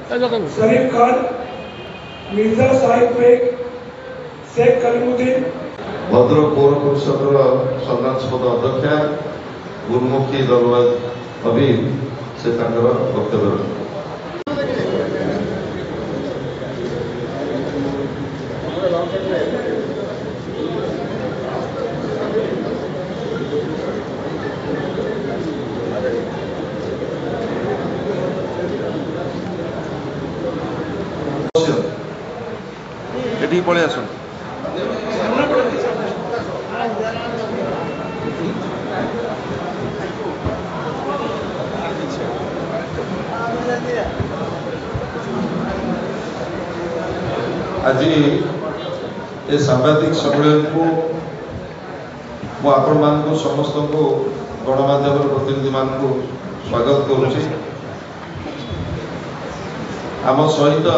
शरीफ Khan, Mirza Sahib bag, Sheikh Kalimuddin, Bhadrak पौर परिषद सम्मानस्पद अध्यक्षा गुरुमुखी दलवाज अबीर से वक्तव्य रखते। এটি পড়ে আসুন। आज ये सांबादिक सम्मेलन को आपण मान समस्त को गणमाध्यम प्रतिनिधि मान को स्वागत करुच्ची। आम सहित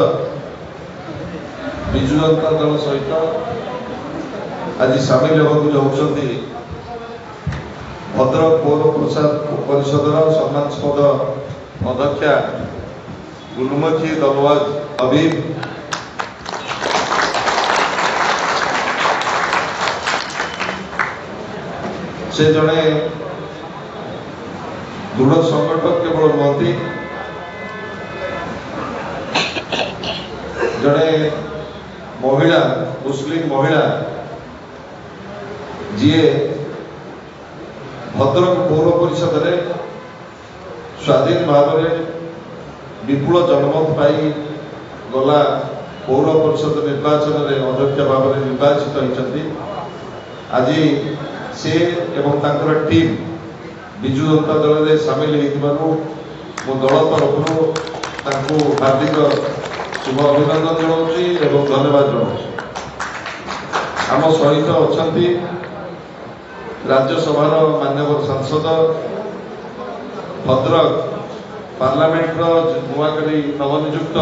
विजु जनता दल सहित आज सामिल होगा जाऊँगी भद्रक पौर परिषद सम्मानस्पद अध्यक्षा गुरुमुखी दलवाज अबीर से जड़े दृढ़ संगठक केवल नुहति जड़े महिला मुस्लिम महिला जी भद्रक पौर परिषद स्वाधीन भाव विपुल जनमत पाई गला पौर परिषद निर्वाचन में अध्यक्ष भाव निर्वाचित होती। आज से एवं तांकर टीम विजु जनता दल में सामिल हो मो दल तरफ हार्दिक शुभ अभिनंदन जनाऊँगी एवं धन्यवाद जनाऊँगी। आम सहित अच्छा राज्यसभा माननीय सांसद भद्रक पार्लियामेंट नुआकरी नवनियुक्त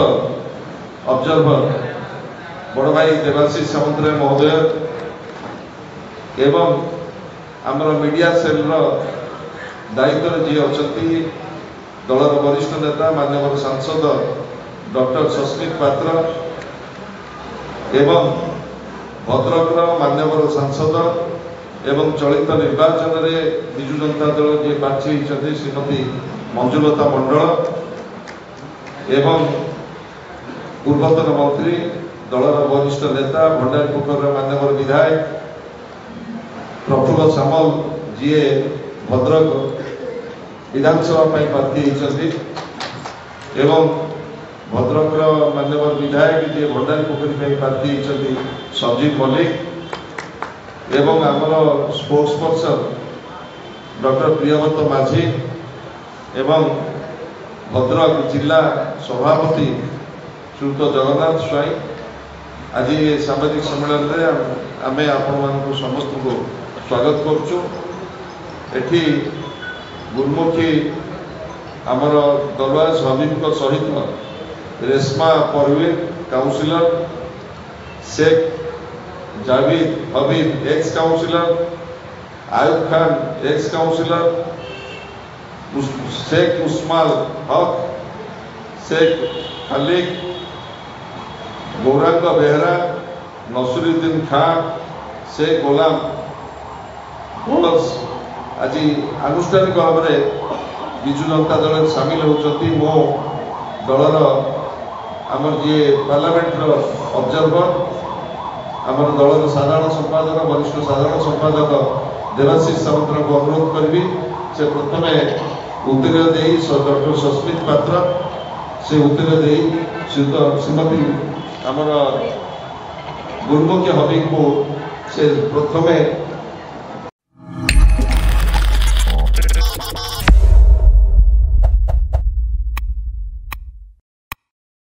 ऑब्जर्वर बड़ भाई देवाशीष सामंतराय महोदय एवं आमर मीडिया सेल दायित्व जी अच्छा दलर वरिष्ठ नेता माननीय सांसद डॉक्टर सस्मित पात्र एवं भद्रक माननीय सांसद एवं चलित निर्वाचन में विजु जनता दल जी प्रार्थी होती श्रीमती मंजुलता मंडल एवं पूर्वतन मंत्री दलर वरिष्ठ नेता भंडारीपुर माननीय विधायक प्रफुल्ल सामल जी भद्रक विधानसभा प्रार्थी होती एवं भद्रक माननीय विधायक जी भंडारीपुर प्रार्थी होती संजीव मल्लिक एवं आमर स्पोर्ट्स पर्सन डॉक्टर प्रियव्रत माझी एवं भद्रक जिला सभापति श्रीयुत जगन्नाथ स्वाई आज सांबादिक सम्मेलन में आमे आपण समस्त को स्वागत करुचु। एठी गुरुमुखी आमर दलवाज हबीब सहित Reshma Parveen councillor Sheikh Javed Habib ex councillor Ayub Khan ex councillor Sheikh Usmal Haq Sheikh खालिक गौरांग बेहरा नसरुद्दीन खान शेख गोलाम आज आनुष्ठानिक भाव में विजु जनता दल सामिल होती। मो दलर आमर जी पार्लियामेंट ऑब्जर्वर आमर दलर साधारण संपादक वरिष्ठ साधारण संपादक देवाशीष सामंतराय को अनुरोध करी से प्रथम उत्तर दे डॉक्टर सस्मित पात्र से उत्तर दे श्रीमती आमर गुरुमुखी हबीब को से प्रथम